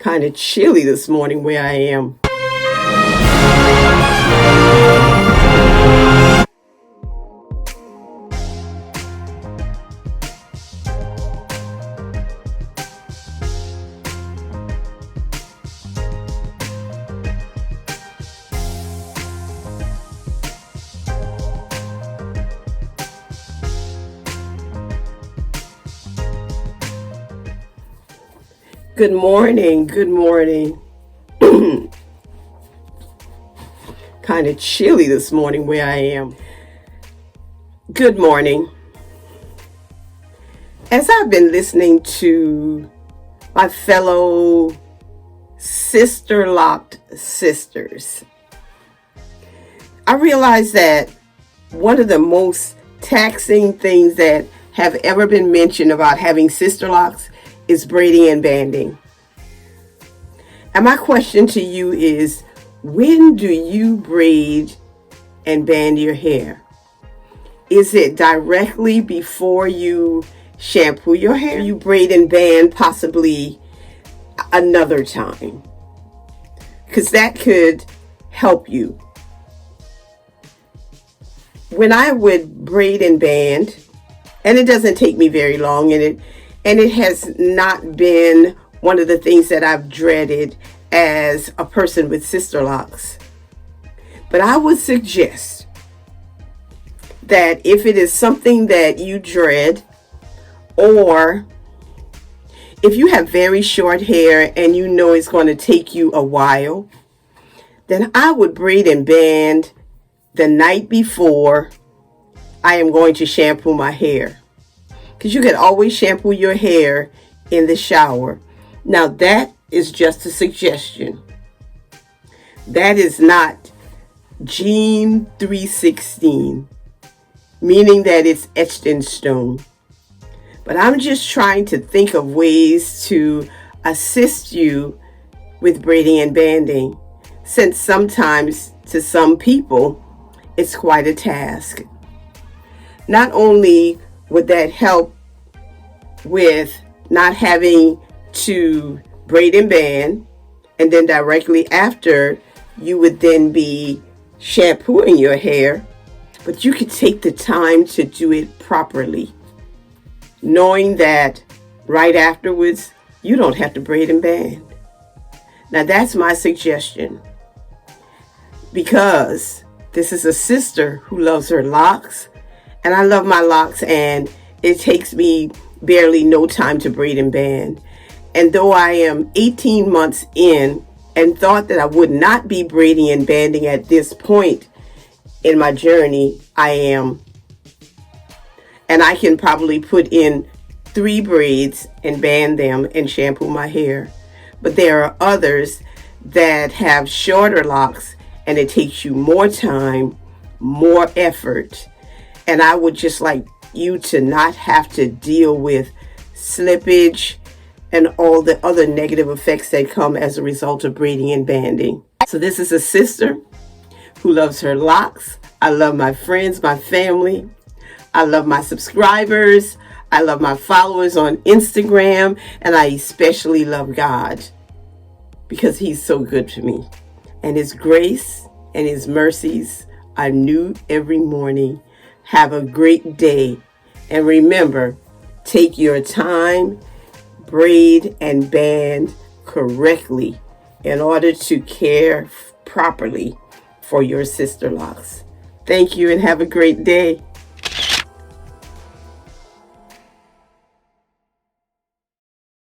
Kind of chilly this morning where I am. Good morning. Good morning. Kind of chilly this morning where I am. Good morning. As I've been listening to my fellow Sisterlocked sisters, I realized that one of the most taxing things that have ever been mentioned about having Sisterlocks is braiding and banding. And my question to you is, when do you braid and band your hair? Is it directly before you shampoo your hair? You braid and band possibly another time, because that could help you. When I would braid and band, and it doesn't take me very long, and it has not been one of the things that I've dreaded as a person with Sisterlocks. But I would suggest that if it is something that you dread, or if you have very short hair and you know it's going to take you a while, then I would braid and band the night before I am going to shampoo my hair. Because you can always shampoo your hair in the shower. Now that is just a suggestion. That is not Gene 316, meaning that it's etched in stone. But I'm just trying to think of ways to assist you with braiding and banding, since sometimes to some people it's quite a task. Not only would that help with not having to braid and band, and then directly after you would then be shampooing your hair, but you could take the time to do it properly, knowing that right afterwards you don't have to braid and band. Now that's my suggestion, because this is a sister who loves her locks, and I love my locks, and it takes me barely no time to braid and band. And though I am 18 months in and thought that I would not be braiding and banding at this point in my journey, I am. And I can probably put in 3 braids and band them and shampoo my hair. But there are others that have shorter locks and it takes you more time, more effort. And I would just like you to not have to deal with slippage and all the other negative effects that come as a result of braiding and banding. So this is a sister who loves her locks. I love my friends, my family. I love my subscribers. I love my followers on Instagram. And I especially love God, because He's so good to me. And His grace and His mercies are new every morning. Have a great day. And remember, take your time, braid and band correctly in order to care properly for your Sisterlocks. Thank you and have a great day.